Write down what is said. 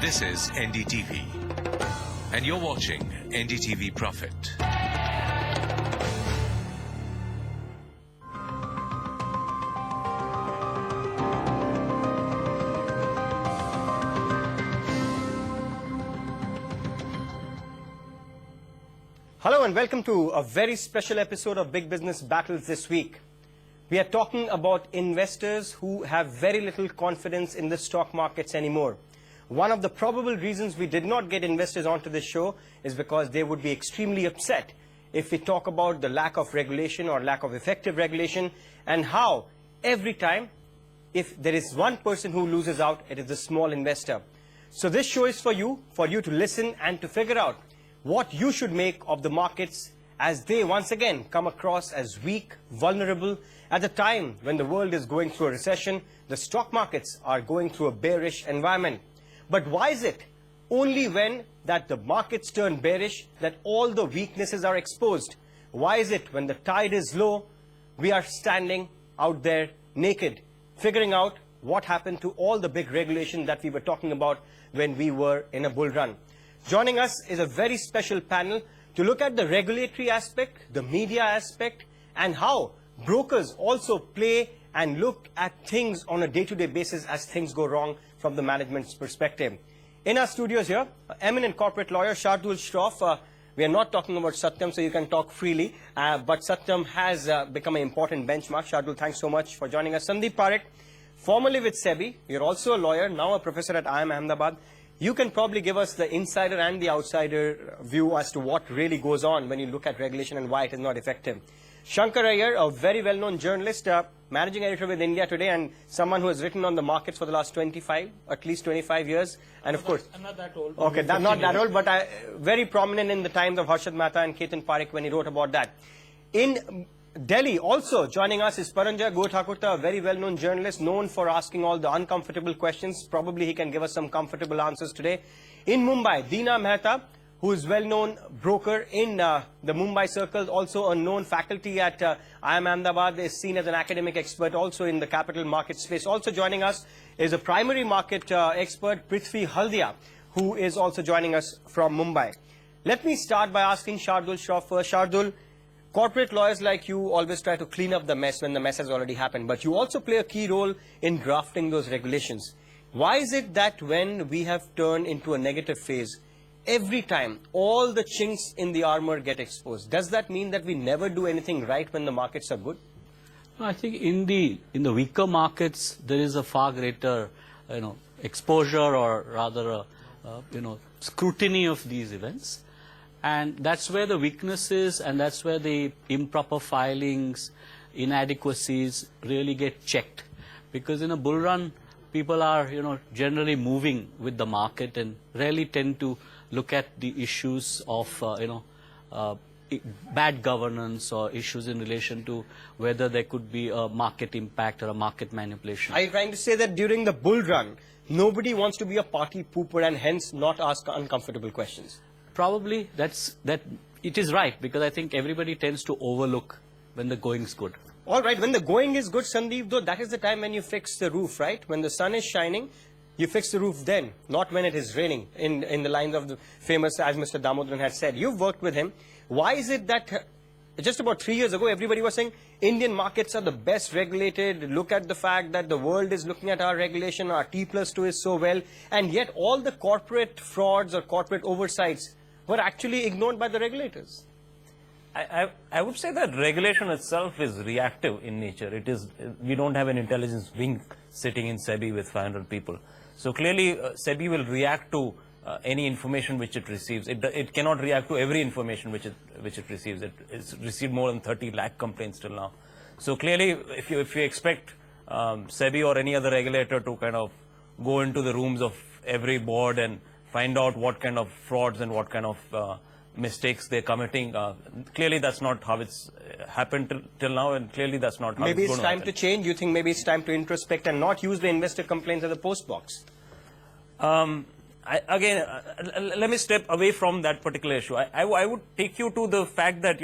This is NDTV, and you're watching NDTV Profit. Hello and welcome to a very special episode of Big Business Battles this week. We are talking about investors who have very little confidence in the stock markets anymore. One of the probable reasons we did not get investors onto this show is because they would be extremely upset if we talk about the lack of regulation or lack of effective regulation, and how every time if there is one person who loses out, it is the small investor. So this show is for you to listen and to figure out what you should make of the markets as they once again come across as weak, vulnerable. At the time when the world is going through a recession, the stock markets are going through a bearish environment. But why is it only when that the markets turn bearish that all the weaknesses are exposed? Why is it when the tide is low, we are standing out there naked, figuring out what happened to all the big regulation that we were talking about when we were in a bull run? Joining us is a very special panel to look at the regulatory aspect, the media aspect, and how brokers also play and look at things on a day-to-day basis as things go wrong from the management's perspective. In our studios here, eminent corporate lawyer Shardul Shroff. We are not talking about Satyam, so you can talk freely, but Satyam has become an important benchmark. Shardul, thanks so much for joining us. Sandeep Parekh, formerly with SEBI, you're also a lawyer, now a professor at IIM Ahmedabad. You can probably give us the insider and the outsider view as to what really goes on when you look at regulation and why it is not effective. Shankar Iyer, a very well-known journalist, managing editor with India Today, and someone who has written on the markets for the last at least 25 years. And of course, I'm not that old. Okay, not that old, but very prominent in the times of Harshad Mehta and Ketan Parekh when he wrote about that. In Delhi, also joining us is Paranjay Goothakurta, a very well-known journalist, known for asking all the uncomfortable questions. Probably he can give us some comfortable answers today. In Mumbai, Deena Mehta, who is well-known broker in the Mumbai circles, also a known faculty at IIM Ahmedabad, is seen as an academic expert also in the capital market space. Also joining us is a primary market expert, Prithvi Haldia, who is also joining us from Mumbai. Let me start by asking Shardul Shroff first. Shardul, corporate lawyers like you always try to clean up the mess when the mess has already happened, but you also play a key role in drafting those regulations. Why is it that when we have turned into a negative phase, every time all the chinks in the armor get exposed? Does that mean that we never do anything right when the markets are good? I think in the weaker markets there is a far greater exposure, or rather scrutiny of these events, and that's where the weaknesses and that's where the improper filings, inadequacies really get checked. Because in a bull run, people are generally moving with the market and rarely tend to look at the issues of bad governance or issues in relation to whether there could be a market impact or a market manipulation. Are you trying to say that during the bull run, nobody wants to be a party pooper and hence not ask uncomfortable questions? Probably it is right, because I think everybody tends to overlook when the going's good. All right, when the going is good, Sandeep, though, that is the time when you fix the roof, right? When the sun is shining, you fix the roof then, not when it is raining, in the lines of the famous, as Mr. Damodaran had said. You've worked with him. Why is it that just about 3 years ago, everybody was saying Indian markets are the best regulated, look at the fact that the world is looking at our regulation, our T+2 is so well, and yet all the corporate frauds or corporate oversights were actually ignored by the regulators? I would say that regulation itself is reactive in nature. It is, we don't have an intelligence wing sitting in SEBI with 500 people. So clearly, SEBI will react to any information which it receives. It cannot react to every information which it receives. It's received more than 30 lakh complaints till now. So clearly, if you expect SEBI or any other regulator to kind of go into the rooms of every board and find out what kind of frauds and what kind of mistakes they're committing, clearly that's not how it's happened till now, and clearly that's not how maybe it's it's going time to change. You think maybe it's time to introspect and not use the investor complaints as a post box? Again, let me step away from that particular issue. I would take you to the fact that